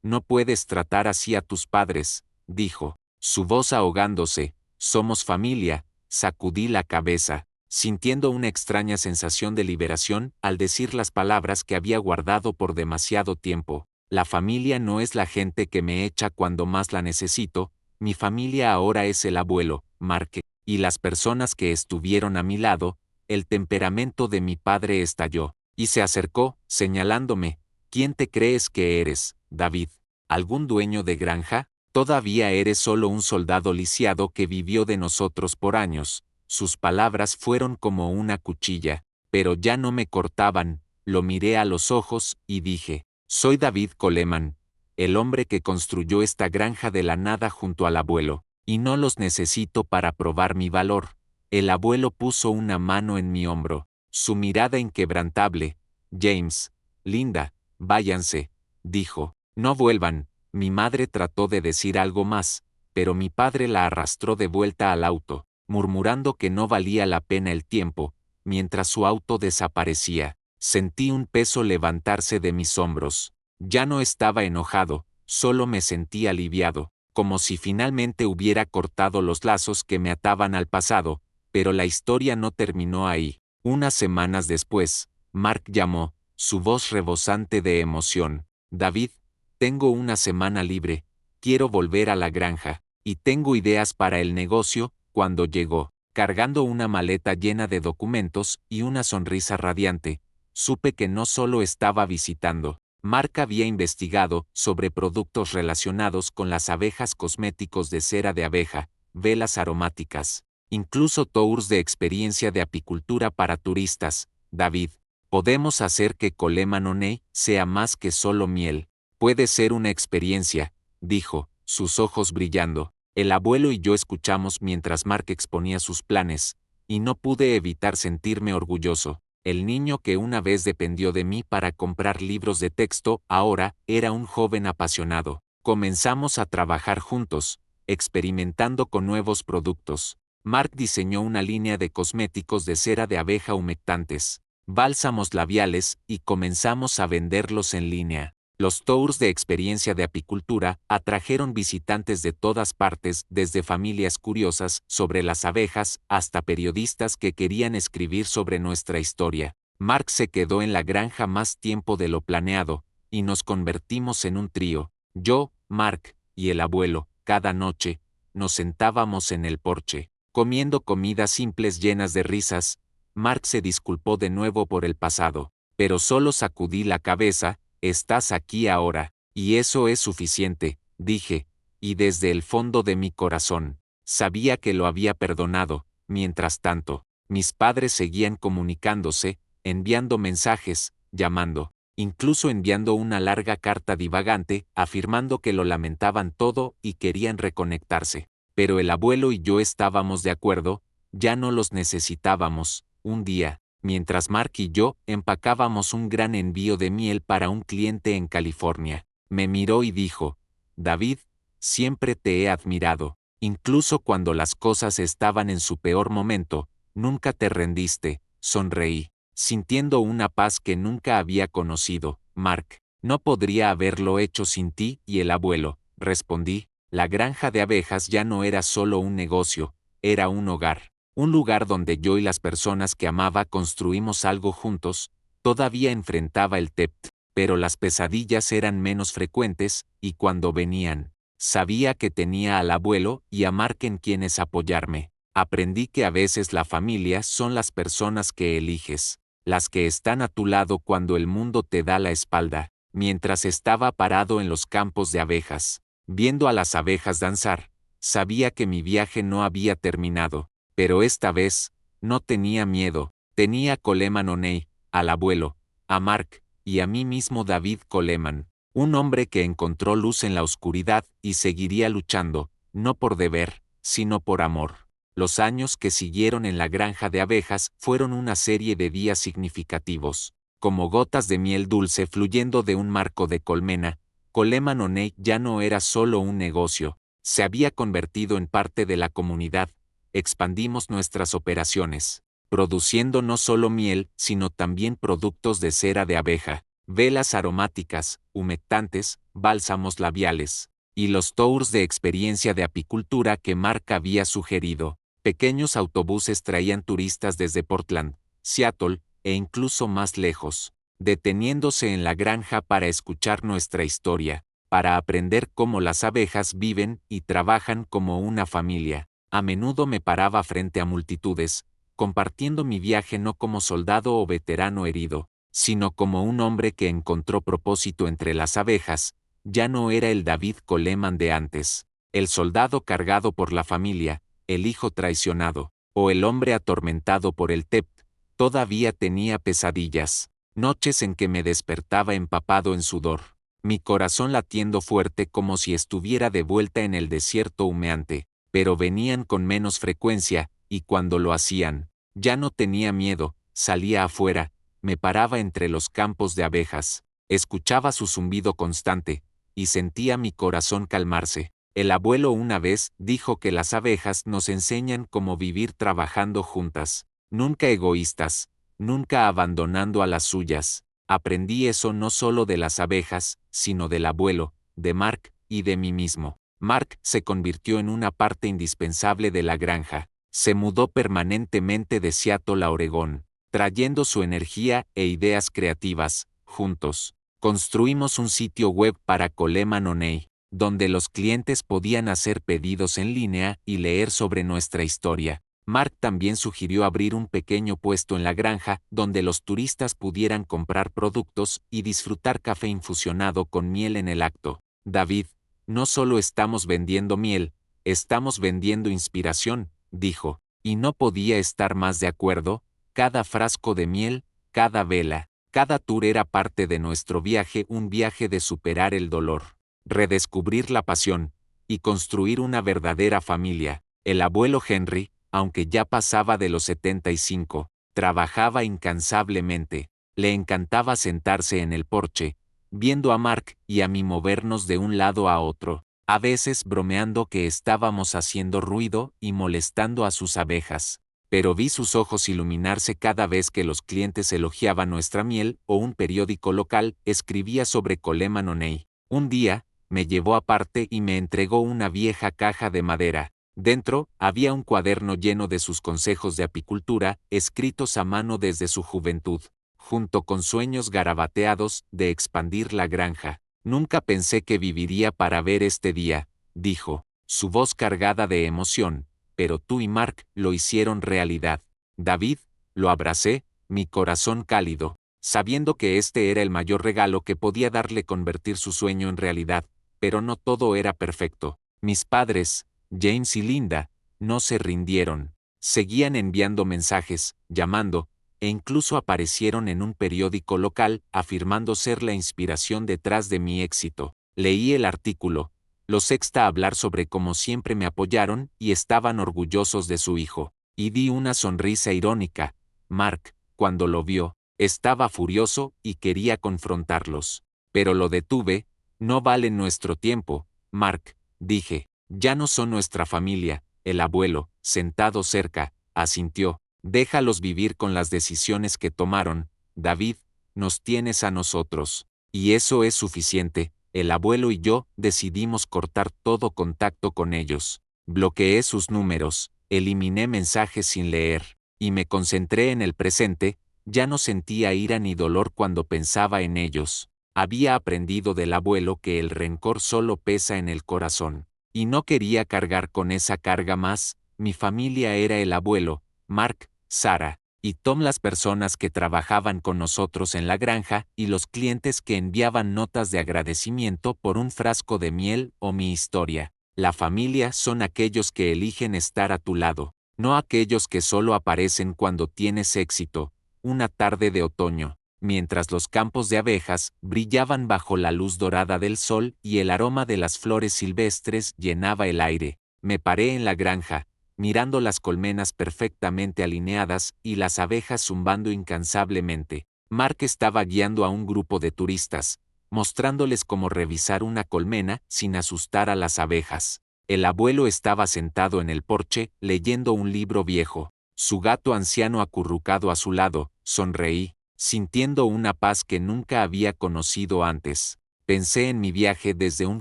no puedes tratar así a tus padres, dijo, su voz ahogándose. Somos familia. Sacudí la cabeza, sintiendo una extraña sensación de liberación al decir las palabras que había guardado por demasiado tiempo. La familia no es la gente que me echa cuando más la necesito. Mi familia ahora es el abuelo, Mark, y las personas que estuvieron a mi lado. El temperamento de mi padre estalló, y se acercó, señalándome. ¿Quién te crees que eres, David? ¿Algún dueño de granja? Todavía eres solo un soldado lisiado que vivió de nosotros por años. Sus palabras fueron como una cuchilla, pero ya no me cortaban. Lo miré a los ojos y dije, soy David Coleman, el hombre que construyó esta granja de la nada junto al abuelo, y no los necesito para probar mi valor. El abuelo puso una mano en mi hombro, su mirada inquebrantable. James, Linda, váyanse, dijo, no vuelvan. Mi madre trató de decir algo más, pero mi padre la arrastró de vuelta al auto, murmurando que no valía la pena el tiempo. Mientras su auto desaparecía, sentí un peso levantarse de mis hombros. Ya no estaba enojado, solo me sentí aliviado, como si finalmente hubiera cortado los lazos que me ataban al pasado, pero la historia no terminó ahí. Unas semanas después, Mark llamó, su voz rebosante de emoción. David, tengo una semana libre, quiero volver a la granja, y tengo ideas para el negocio. Cuando llegó, cargando una maleta llena de documentos y una sonrisa radiante, supe que no solo estaba visitando. Mark había investigado sobre productos relacionados con las abejas, cosméticos de cera de abeja, velas aromáticas, incluso tours de experiencia de apicultura para turistas. David, podemos hacer que Coleman Honey sea más que solo miel. Puede ser una experiencia, dijo, sus ojos brillando. El abuelo y yo escuchamos mientras Mark exponía sus planes, y no pude evitar sentirme orgulloso. El niño que una vez dependió de mí para comprar libros de texto ahora era un joven apasionado. Comenzamos a trabajar juntos, experimentando con nuevos productos. Mark diseñó una línea de cosméticos de cera de abeja humectantes, bálsamos labiales, y comenzamos a venderlos en línea. Los tours de experiencia de apicultura atrajeron visitantes de todas partes, desde familias curiosas sobre las abejas hasta periodistas que querían escribir sobre nuestra historia. Mark se quedó en la granja más tiempo de lo planeado, y nos convertimos en un trío. Yo, Mark, y el abuelo, cada noche, nos sentábamos en el porche, comiendo comidas simples llenas de risas. Mark se disculpó de nuevo por el pasado, pero solo sacudí la cabeza. Estás aquí ahora, y eso es suficiente, dije, y desde el fondo de mi corazón, sabía que lo había perdonado. Mientras tanto, mis padres seguían comunicándose, enviando mensajes, llamando, incluso enviando una larga carta divagante, afirmando que lo lamentaban todo y querían reconectarse. Pero el abuelo y yo estábamos de acuerdo, ya no los necesitábamos. Un día, mientras Mark y yo empacábamos un gran envío de miel para un cliente en California, me miró y dijo, David, siempre te he admirado, incluso cuando las cosas estaban en su peor momento, nunca te rendiste. Sonreí, sintiendo una paz que nunca había conocido. Mark, no podría haberlo hecho sin ti y el abuelo, respondí. La granja de abejas ya no era solo un negocio, era un hogar. Un lugar donde yo y las personas que amaba construimos algo juntos. Todavía enfrentaba el TEPT, pero las pesadillas eran menos frecuentes, y cuando venían, sabía que tenía al abuelo y a Mark en quienes apoyarme. Aprendí que a veces la familia son las personas que eliges, las que están a tu lado cuando el mundo te da la espalda. Mientras estaba parado en los campos de abejas, viendo a las abejas danzar, sabía que mi viaje no había terminado. Pero esta vez, no tenía miedo. Tenía a Coleman Honey, al abuelo, a Mark, y a mí mismo, David Coleman, un hombre que encontró luz en la oscuridad y seguiría luchando, no por deber, sino por amor. Los años que siguieron en la granja de abejas fueron una serie de días significativos. Como gotas de miel dulce fluyendo de un marco de colmena, Coleman Honey ya no era solo un negocio, se había convertido en parte de la comunidad. Expandimos nuestras operaciones, produciendo no solo miel, sino también productos de cera de abeja, velas aromáticas, humectantes, bálsamos labiales, y los tours de experiencia de apicultura que Mark había sugerido. Pequeños autobuses traían turistas desde Portland, Seattle, e incluso más lejos, deteniéndose en la granja para escuchar nuestra historia, para aprender cómo las abejas viven y trabajan como una familia. A menudo me paraba frente a multitudes, compartiendo mi viaje no como soldado o veterano herido, sino como un hombre que encontró propósito entre las abejas. Ya no era el David Coleman de antes, el soldado cargado por la familia, el hijo traicionado, o el hombre atormentado por el TEPT. Todavía tenía pesadillas, noches en que me despertaba empapado en sudor, mi corazón latiendo fuerte como si estuviera de vuelta en el desierto humeante, pero venían con menos frecuencia, y cuando lo hacían, ya no tenía miedo, salía afuera, me paraba entre los campos de abejas, escuchaba su zumbido constante, y sentía mi corazón calmarse. El abuelo una vez dijo que las abejas nos enseñan cómo vivir trabajando juntas, nunca egoístas, nunca abandonando a las suyas. Aprendí eso no solo de las abejas, sino del abuelo, de Mark, y de mí mismo. Mark se convirtió en una parte indispensable de la granja. Se mudó permanentemente de Seattle a Oregón, trayendo su energía e ideas creativas. Juntos, construimos un sitio web para Coleman O'Neill, donde los clientes podían hacer pedidos en línea y leer sobre nuestra historia. Mark también sugirió abrir un pequeño puesto en la granja donde los turistas pudieran comprar productos y disfrutar café infusionado con miel en el acto. David, no solo estamos vendiendo miel, estamos vendiendo inspiración, dijo, y no podía estar más de acuerdo. Cada frasco de miel, cada vela, cada tour era parte de nuestro viaje, un viaje de superar el dolor, redescubrir la pasión y construir una verdadera familia. El abuelo Henry, aunque ya pasaba de los 75, trabajaba incansablemente. Le encantaba sentarse en el porche, viendo a Mark y a mí movernos de un lado a otro, a veces bromeando que estábamos haciendo ruido y molestando a sus abejas. Pero vi sus ojos iluminarse cada vez que los clientes elogiaban nuestra miel o un periódico local escribía sobre Coleman O'Neill. Un día, me llevó aparte y me entregó una vieja caja de madera. Dentro, había un cuaderno lleno de sus consejos de apicultura, escritos a mano desde su juventud, junto con sueños garabateados de expandir la granja. Nunca pensé que viviría para ver este día, dijo, su voz cargada de emoción, pero tú y Mark lo hicieron realidad. David, lo abracé, mi corazón cálido, sabiendo que este era el mayor regalo que podía darle convertir su sueño en realidad, pero no todo era perfecto. Mis padres, James y Linda, no se rindieron. Seguían enviando mensajes, llamando, e incluso aparecieron en un periódico local afirmando ser la inspiración detrás de mi éxito. Leí el artículo. Los sexta hablar sobre cómo siempre me apoyaron y estaban orgullosos de su hijo. Y di una sonrisa irónica. Mark, cuando lo vio, estaba furioso y quería confrontarlos. Pero lo detuve. No vale nuestro tiempo, Mark, dije. Ya no son nuestra familia. El abuelo, sentado cerca, asintió. Déjalos vivir con las decisiones que tomaron. David, nos tienes a nosotros. Y eso es suficiente. El abuelo y yo decidimos cortar todo contacto con ellos. Bloqueé sus números, eliminé mensajes sin leer, y me concentré en el presente. Ya no sentía ira ni dolor cuando pensaba en ellos. Había aprendido del abuelo que el rencor solo pesa en el corazón. Y no quería cargar con esa carga más. Mi familia era el abuelo, Mark, Sarah y Tom, las personas que trabajaban con nosotros en la granja y los clientes que enviaban notas de agradecimiento por un frasco de miel o mi historia. La familia son aquellos que eligen estar a tu lado, no aquellos que solo aparecen cuando tienes éxito. Una tarde de otoño, mientras los campos de abejas brillaban bajo la luz dorada del sol y el aroma de las flores silvestres llenaba el aire, me paré en la granja, mirando las colmenas perfectamente alineadas y las abejas zumbando incansablemente. Mark estaba guiando a un grupo de turistas, mostrándoles cómo revisar una colmena sin asustar a las abejas. El abuelo estaba sentado en el porche, leyendo un libro viejo, su gato anciano acurrucado a su lado. Sonreí, sintiendo una paz que nunca había conocido antes. Pensé en mi viaje desde un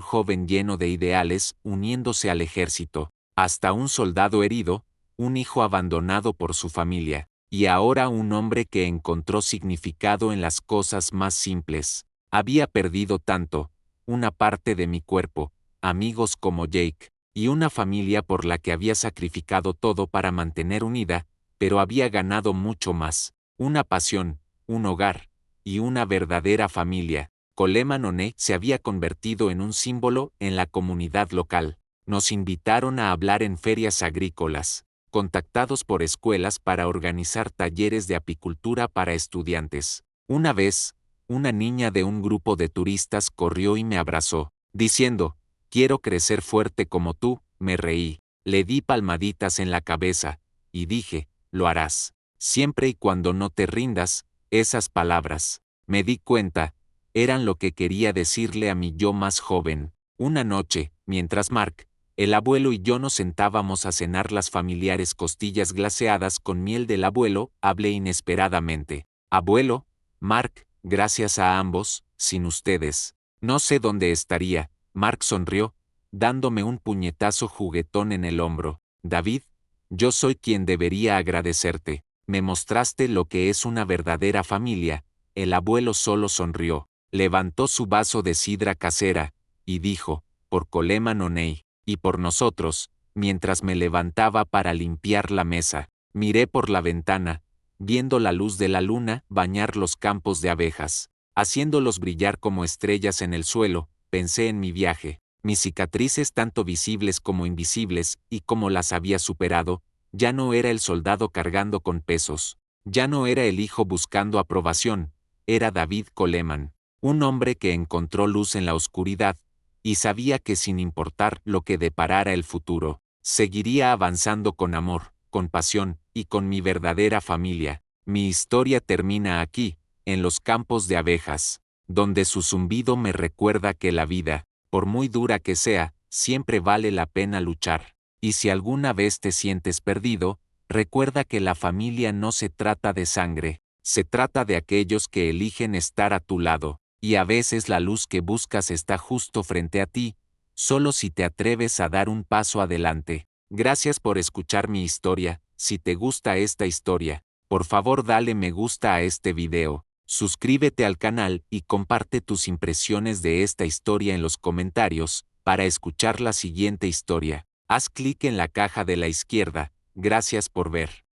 joven lleno de ideales, uniéndose al ejército, hasta un soldado herido, un hijo abandonado por su familia, y ahora un hombre que encontró significado en las cosas más simples. Había perdido tanto, una parte de mi cuerpo, amigos como Jake, y una familia por la que había sacrificado todo para mantener unida, pero había ganado mucho más, una pasión, un hogar, y una verdadera familia. Coleman O'Neill se había convertido en un símbolo en la comunidad local. Nos invitaron a hablar en ferias agrícolas, contactados por escuelas para organizar talleres de apicultura para estudiantes. Una vez, una niña de un grupo de turistas corrió y me abrazó, diciendo, «Quiero crecer fuerte como tú». Me reí, le di palmaditas en la cabeza, y dije, «Lo harás, siempre y cuando no te rindas». Esas palabras, me di cuenta, eran lo que quería decirle a mi yo más joven. Una noche, mientras Mark, el abuelo y yo nos sentábamos a cenar las familiares costillas glaseadas con miel del abuelo, hablé inesperadamente. «Abuelo, Mark, gracias a ambos, sin ustedes, no sé dónde estaría». Mark sonrió, dándome un puñetazo juguetón en el hombro. «David, yo soy quien debería agradecerte. Me mostraste lo que es una verdadera familia». El abuelo solo sonrió, levantó su vaso de sidra casera, y dijo, «Por Coleman O'Neill, y por nosotros», mientras me levantaba para limpiar la mesa. Miré por la ventana, viendo la luz de la luna bañar los campos de abejas, haciéndolos brillar como estrellas en el suelo. Pensé en mi viaje, mis cicatrices tanto visibles como invisibles, y cómo las había superado. Ya no era el soldado cargando con pesos, ya no era el hijo buscando aprobación, era David Coleman, un hombre que encontró luz en la oscuridad, y sabía que sin importar lo que deparara el futuro, seguiría avanzando con amor, con pasión, y con mi verdadera familia. Mi historia termina aquí, en los campos de abejas, donde su zumbido me recuerda que la vida, por muy dura que sea, siempre vale la pena luchar. Y si alguna vez te sientes perdido, recuerda que la familia no se trata de sangre, se trata de aquellos que eligen estar a tu lado, y a veces la luz que buscas está justo frente a ti, solo si te atreves a dar un paso adelante. Gracias por escuchar mi historia. Si te gusta esta historia, por favor dale me gusta a este video, suscríbete al canal y comparte tus impresiones de esta historia en los comentarios. Para escuchar la siguiente historia, haz clic en la caja de la izquierda. Gracias por ver.